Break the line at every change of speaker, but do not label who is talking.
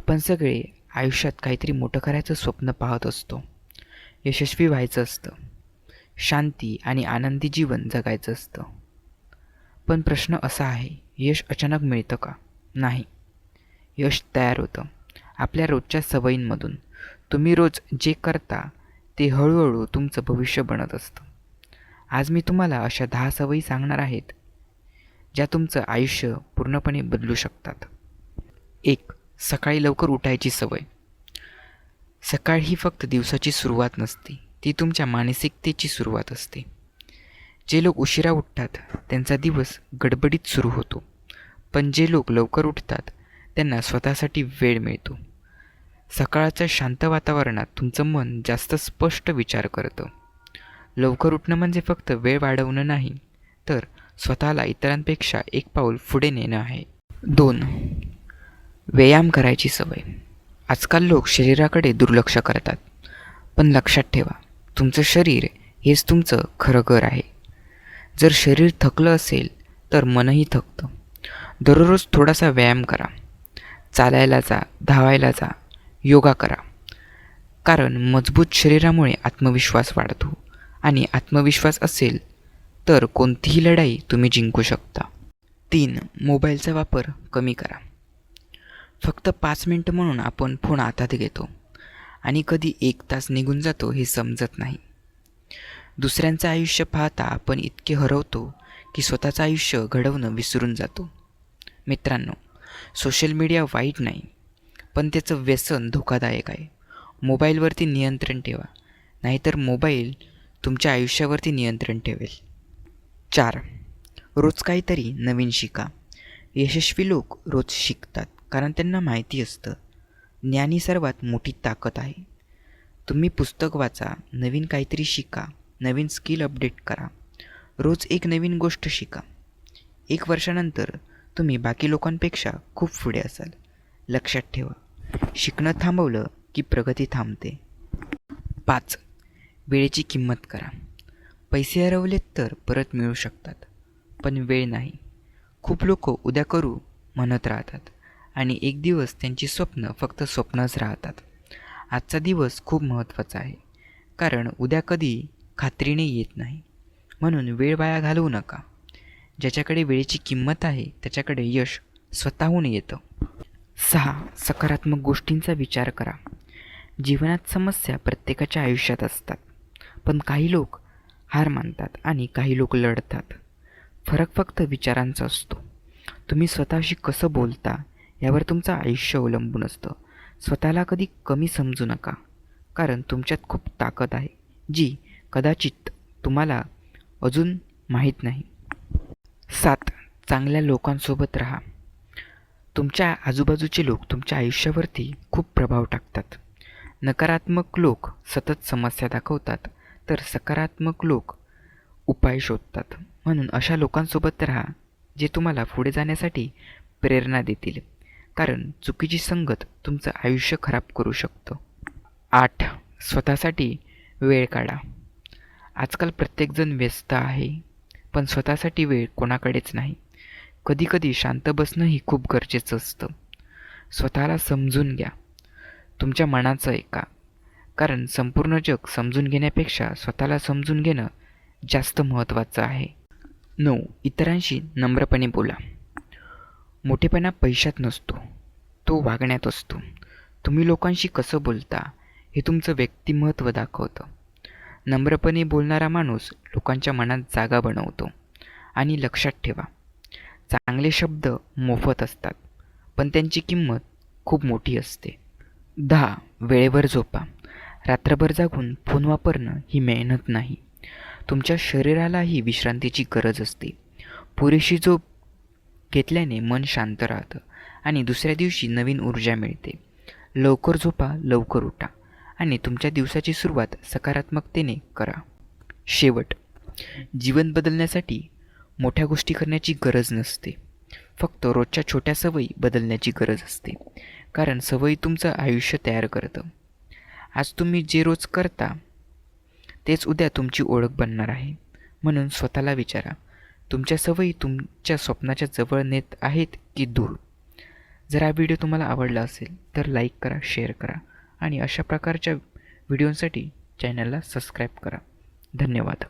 आपण सगळे आयुष्यात काहीतरी मोठं करायचं स्वप्न पाहत असतो. यशस्वी व्हायचं असतं. शांती आणि आनंदी जीवन जगायचं असतं. पण प्रश्न असा आहे, यश अचानक मिळतं का? नाही. यश तयार होतं आपल्या रोजच्या सवयींमधून. तुम्ही रोज जे करता ते हळूहळू तुमचं भविष्य बनत असतं. आज मी तुम्हाला अशा 10 सवयी सांगणार आहेत, ज्या तुमचं आयुष्य पूर्णपणे बदलू शकतात. 1. सकाळी लवकर उठायची सवय. सकाळ ही फक्त दिवसाची सुरुवात नसते, ती तुमच्या मानसिकतेची सुरुवात असते. जे लोक उशिरा उठतात त्यांचा दिवस गडबडीत सुरू होतो, पण जे लोक लवकर उठतात त्यांना स्वतःसाठी वेळ मिळतो. सकाळच्या शांत वातावरणात तुमचं मन जास्त स्पष्ट विचार करतं. लवकर उठणं म्हणजे फक्त वेळ वाढवणं नाही, तर स्वतःला इतरांपेक्षा एक पाऊल पुढे नेणं आहे. 2. व्यायाम करायची सवय. आजकाल लोक शरीराकडे दुर्लक्ष करतात, पण लक्षात ठेवा, तुमचं शरीर हेच तुमचं खरं घर आहे. जर शरीर थकलं असेल तर मनही थकतं. दररोज थोडासा व्यायाम करा. चालायला जा, धावायला जा, योगा करा. कारण मजबूत शरीरामुळे आत्मविश्वास वाढतो आणि आत्मविश्वास असेल तर कोणतीही लढाई तुम्ही जिंकू शकता. 3. मोबाईलचा वापर कमी करा. फक्त 5 मिनिटं म्हणून आपण फोन हातात घेतो आणि कधी 1 तास निघून जातो हे समजत नाही. दुसऱ्यांचं आयुष्य पाहता आपण इतके हरवतो की स्वतःचं आयुष्य घडवणं विसरून जातो. मित्रांनो, सोशल मीडिया वाईट नाही, पण त्याचं व्यसन धोकादायक आहे. मोबाईलवरती नियंत्रण ठेवा, नाहीतर मोबाईल तुमच्या आयुष्यावरती नियंत्रण ठेवेल. 4. रोज काहीतरी नवीन शिका. यशस्वी लोक रोज शिकतात, कारण त्यांना माहिती असतं, ज्ञान ही सर्वात मोठी ताकद आहे. तुम्ही पुस्तक वाचा, नवीन काहीतरी शिका, नवीन स्किल अपडेट करा. रोज एक नवीन गोष्ट शिका. 1 वर्षानंतर तुम्ही बाकी लोकांपेक्षा खूप पुढे असाल. लक्षात ठेवा, शिकणं थांबवलं की प्रगती थांबते. 5. वेळेची किंमत करा. पैसे हरवलेत तर परत मिळू शकतात, पण वेळ नाही. खूप लोक उद्या करू म्हणत राहतात आणि एक दिवस त्यांची स्वप्न फक्त स्वप्नच राहतात. आजचा दिवस खूप महत्त्वाचा आहे, कारण उद्या कधी खात्रीने येत नाही. म्हणून वेळ वाया घालवू नका. ज्याच्याकडे वेळेची किंमत आहे त्याच्याकडे यश स्वतःहून येतं. 6. सकारात्मक गोष्टींचा विचार करा. जीवनात समस्या प्रत्येकाच्या आयुष्यात असतात, पण काही लोक हार मानतात आणि काही लोक लढतात. फरक फक्त विचारांचा असतो. तुम्ही स्वतःशी कसं बोलता यावर तुमचं आयुष्य अवलंबून असतं. स्वतःला कधी कमी समजू नका, कारण तुमच्यात खूप ताकद आहे, जी कदाचित तुम्हाला अजून माहीत नाही. 7. चांगल्या लोकांसोबत राहा. तुमच्या आजूबाजूचे लोक तुमच्या आयुष्यावरती खूप प्रभाव टाकतात. नकारात्मक लोक सतत समस्या दाखवतात, तर सकारात्मक लोक उपाय शोधतात. म्हणून अशा लोकांसोबत राहा जे तुम्हाला पुढे जाण्यासाठी प्रेरणा देतील, कारण चुकीची संगत तुमचं आयुष्य खराब करू शकतं. 8. स्वतःसाठी वेळ काढा. आजकाल प्रत्येकजण व्यस्त आहे, पण स्वतःसाठी वेळ कोणाकडेच नाही. कधीकधी शांत बसणंही खूप गरजेचं असतं. स्वतःला समजून घ्या, तुमच्या मनाचं ऐका, कारण संपूर्ण जग समजून घेण्यापेक्षा स्वतःला समजून घेणं जास्त महत्त्वाचं आहे. 9. इतरांशी नम्रपणे बोला. मोठेपणा पैशात नसतो, तो वागण्यात असतो. तुम्ही लोकांशी कसं बोलता हे तुमचं व्यक्तिमत्त्व दाखवतं. नम्रपणे बोलणारा माणूस लोकांच्या मनात जागा बनवतो. आणि लक्षात ठेवा, चांगले शब्द मोफत असतात, पण त्यांची किंमत खूप मोठी असते. 10. वेळेवर झोपा. रात्रभर जागून फोन वापरणं ही मेहनत नाही. तुमच्या शरीरालाही विश्रांतीची गरज असते. पुरेशी झोप घेतल्याने मन शांत राहतं आणि दुसऱ्या दिवशी नवीन ऊर्जा मिळते. लवकर झोपा, लवकर उठा आणि तुमच्या दिवसाची सुरुवात सकारात्मकतेने करा. शेवट, जीवन बदलण्यासाठी मोठ्या गोष्टी करण्याची गरज नसते, फक्त रोजच्या छोट्या सवयी बदलण्याची गरज असते, कारण सवयी तुमचं आयुष्य तयार करतं. आज तुम्ही जे रोज करता तेच उद्या तुमची ओळख बनणार आहे. म्हणून स्वतःला विचारा, तुमच्या सवयी तुमच्या स्वप्नाच्या जवळ नेत आहेत की दूर? जर हा व्हिडिओ तुम्हाला आवडला असेल तर लाईक करा, शेअर करा आणि अशा प्रकारच्या व्हिडिओंसाठी चॅनलला सबस्क्राईब करा. धन्यवाद.